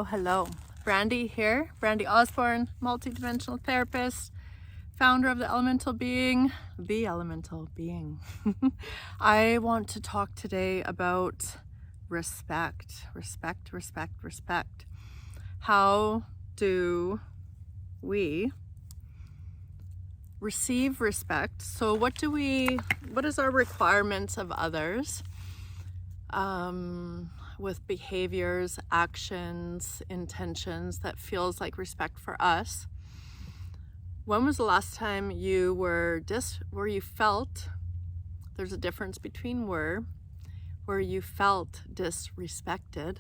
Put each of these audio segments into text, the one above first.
Hello. Brandy here, Brandy Osborne, multidimensional therapist, founder of the Elemental Being. I want to talk today about respect. How do we receive respect? So what is our requirements of others? With behaviors, actions, intentions that feels like respect for us. When was the last time you where you felt, there's a difference between where you felt disrespected?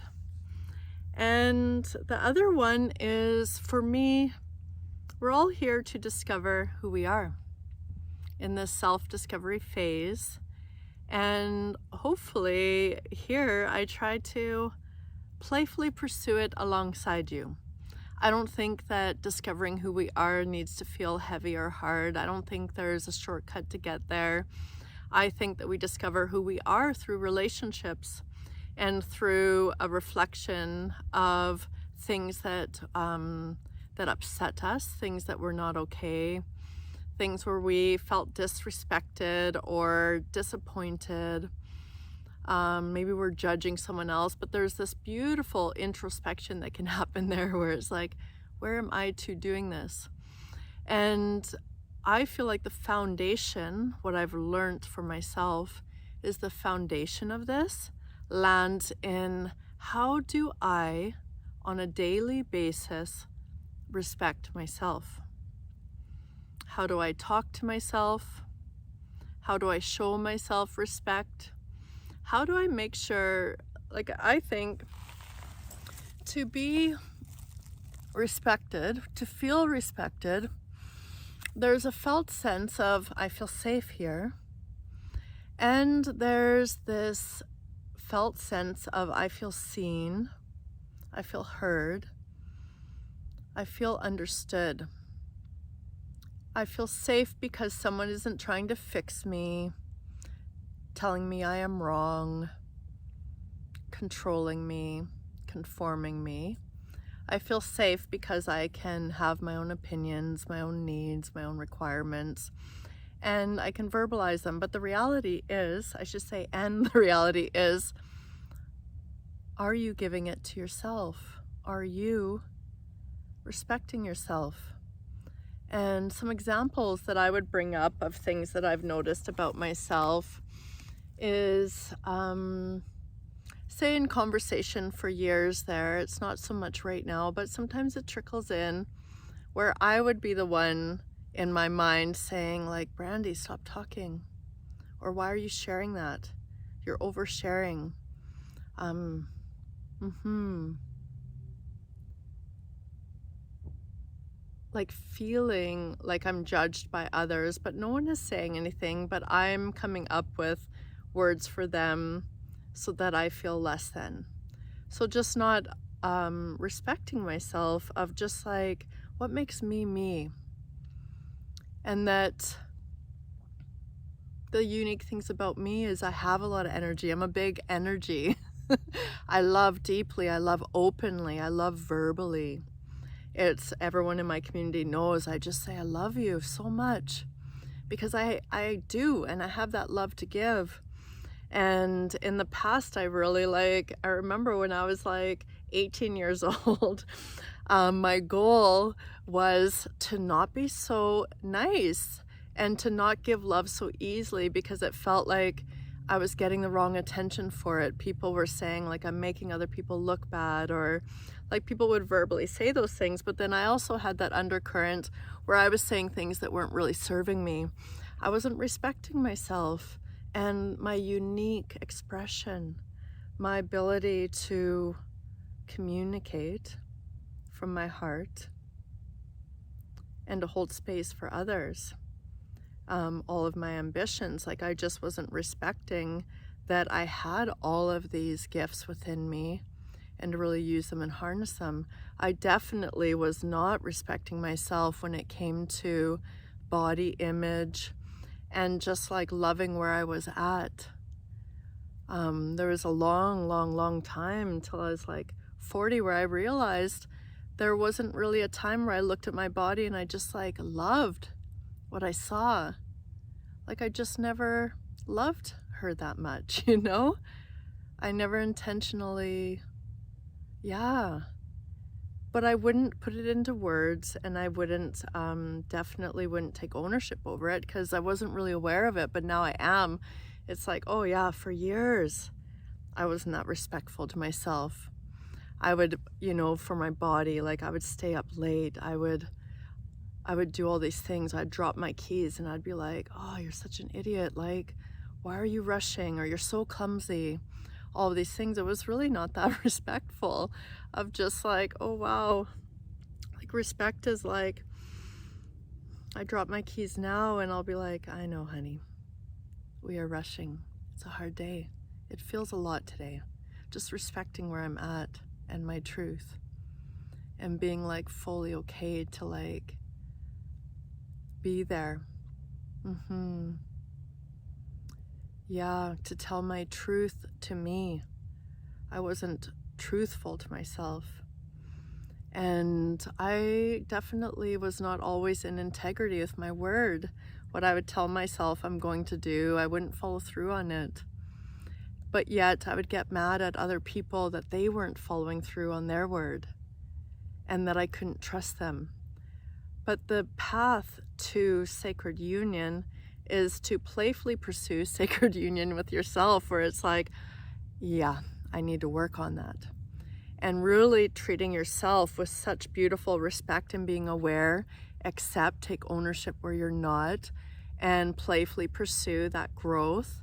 And the other one is, for me, we're all here to discover who we are in this self-discovery phase. And hopefully here I try to playfully pursue it alongside you. I don't think that discovering who we are needs to feel heavy or hard. I don't think there's a shortcut to get there. I think that we discover who we are through relationships and through a reflection of things that upset us, things that were not okay, things where we felt disrespected or disappointed. Maybe we're judging someone else, but there's this beautiful introspection that can happen there where it's like, where am I to doing this? And I feel like the foundation, what I've learned for myself, is the foundation of this lands in how do I, on a daily basis, respect myself? How do I talk to myself? How do I show myself respect? How do I make sure, I think to be respected, to feel respected, there's a felt sense of I feel safe here. And there's this felt sense of I feel seen, I feel heard, I feel understood. I feel safe because someone isn't trying to fix me, telling me I am wrong, controlling me, conforming me. I feel safe because I can have my own opinions, my own needs, my own requirements, and I can verbalize them. But the reality is, the reality is, are you giving it to yourself? Are you respecting yourself? And some examples that I would bring up of things that I've noticed about myself is, say in conversation for years there, it's not so much right now, but sometimes it trickles in where I would be the one in my mind saying like, Brandy, stop talking. Or why are you sharing that? You're oversharing. Like feeling like I'm judged by others, but no one is saying anything, but I'm coming up with words for them so that I feel less than. So just not respecting myself of just like, what makes me me? And that the unique things about me is I have a lot of energy. I'm a big energy. I love deeply, I love openly, I love verbally. It's everyone in my community knows I just say I love you so much because I do, and I have that love to give. And in the past I remember when I was like 18 years old, my goal was to not be so nice and to not give love so easily because it felt like I was getting the wrong attention for it. People were saying like I'm making other people look bad, or like people would verbally say those things, but then I also had that undercurrent where I was saying things that weren't really serving me. I wasn't respecting myself and my unique expression, my ability to communicate from my heart and to hold space for others. All of my ambitions, like I just wasn't respecting that I had all of these gifts within me and to really use them and harness them. I definitely was not respecting myself when it came to body image and just like loving where I was at. There was a long time until I was like 40 where I realized there wasn't really a time where I looked at my body and I just like loved what I saw. Like I just never loved her that much, you know? I never intentionally, yeah. But I wouldn't put it into words, and I wouldn't, definitely wouldn't take ownership over it because I wasn't really aware of it, but now I am. It's like, oh yeah, for years I was not respectful to myself. I would, you know, for my body, like I would stay up late. I would do all these things. I'd drop my keys and I'd be like, oh, you're such an idiot. Like, why are you rushing? Or you're so clumsy. All of these things. It was really not that respectful of just like, oh, wow. Like respect is like, I drop my keys now and I'll be like, I know, honey, we are rushing. It's a hard day. It feels a lot today. Just respecting where I'm at and my truth and being like fully okay to like be there. Yeah, to tell my truth to me. I wasn't truthful to myself. And I definitely was not always in integrity with my word. What I would tell myself I'm going to do, I wouldn't follow through on it. But yet I would get mad at other people that they weren't following through on their word and that I couldn't trust them. But the path to sacred union is to playfully pursue sacred union with yourself, where it's like, yeah, I need to work on that. And really treating yourself with such beautiful respect and being aware, accept, take ownership where you're not, and playfully pursue that growth,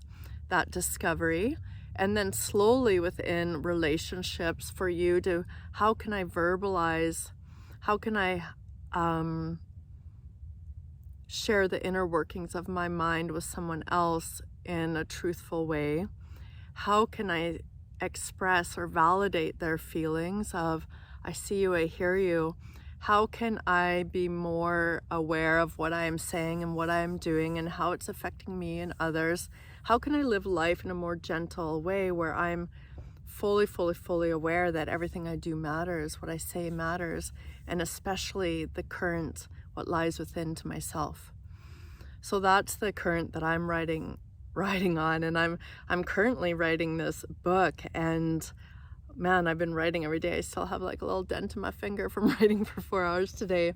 that discovery. And then slowly within relationships for you to, how can I verbalize, how can I share the inner workings of my mind with someone else in a truthful way? How can I express or validate their feelings of, I see you, I hear you? How can I be more aware of what I am saying and what I am doing and how it's affecting me and others? How can I live life in a more gentle way where I'm fully aware that everything I do matters, what I say matters, and especially the current, what lies within to myself. So that's the current that I'm riding on, and I'm currently writing this book, and man, I've been writing every day. I still have like a little dent in my finger from writing for 4 hours today.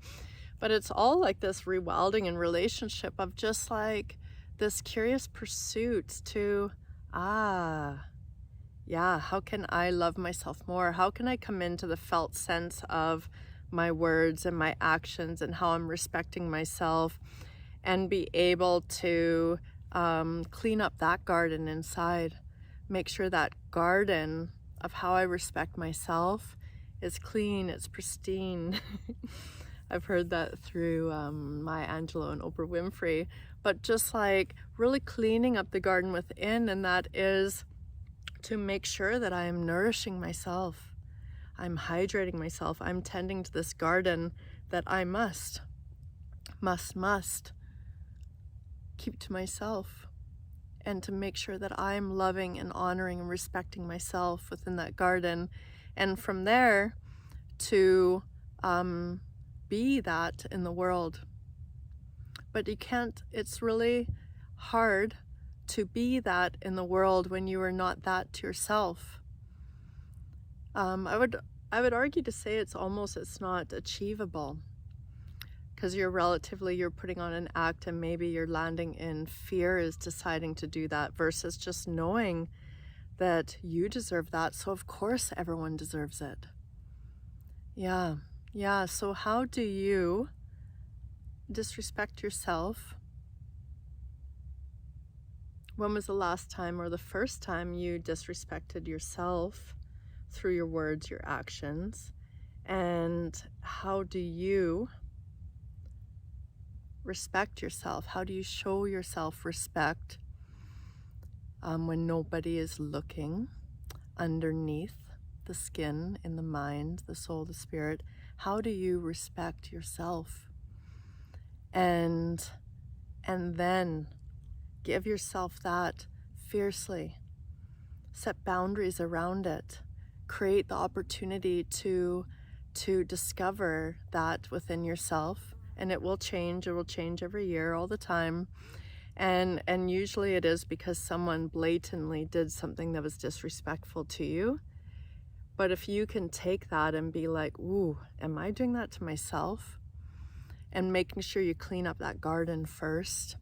But it's all like this rewilding in relationship of just like this curious pursuit to, yeah, how can I love myself more? How can I come into the felt sense of my words and my actions and how I'm respecting myself and be able to clean up that garden inside? Make sure that garden of how I respect myself is clean, it's pristine. I've heard that through Maya Angelou and Oprah Winfrey, but just like really cleaning up the garden within, and that is to make sure that I am nourishing myself. I'm hydrating myself. I'm tending to this garden that I must keep to myself, and to make sure that I'm loving and honoring and respecting myself within that garden. And from there to be that in the world. But you can't, it's really hard to be that in the world when you are not that to yourself. I would argue to say it's not achievable, because you're putting on an act and maybe you're landing in fear is deciding to do that versus just knowing that you deserve that. So of course everyone deserves it. Yeah. So how do you disrespect yourself? When was the last time or the first time you disrespected yourself through your words, your actions? And how do you respect yourself? How do you show yourself respect when nobody is looking underneath the skin, in the mind, the soul, the spirit? How do you respect yourself? And then give yourself that fiercely. Set boundaries around it. create the opportunity to discover that within yourself. And it will change every year, all the time. And usually it is because someone blatantly did something that was disrespectful to you. But if you can take that and be like, ooh, am I doing that to myself? And making sure you clean up that garden first.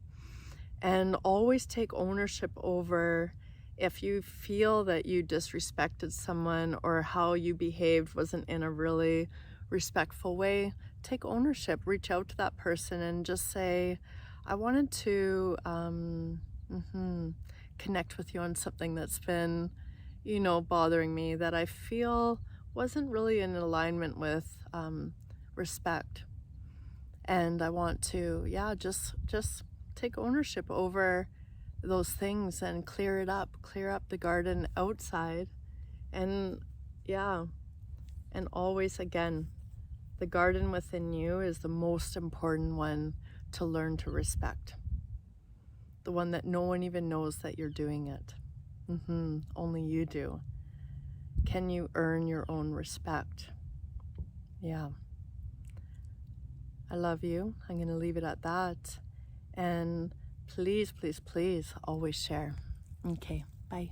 And always take ownership over if you feel that you disrespected someone or how you behaved wasn't in a really respectful way. Take ownership, reach out to that person and just say, I wanted to connect with you on something that's been, bothering me, that I feel wasn't really in alignment with respect. And I want to, just take ownership over those things and clear up the garden outside. And and always, again, the garden within you is the most important one to learn to respect. The one that no one even knows that you're doing it. Only you do. Can you earn your own respect? Yeah. I love you. I'm going to leave it at that. And please, please, please always share. Okay, bye.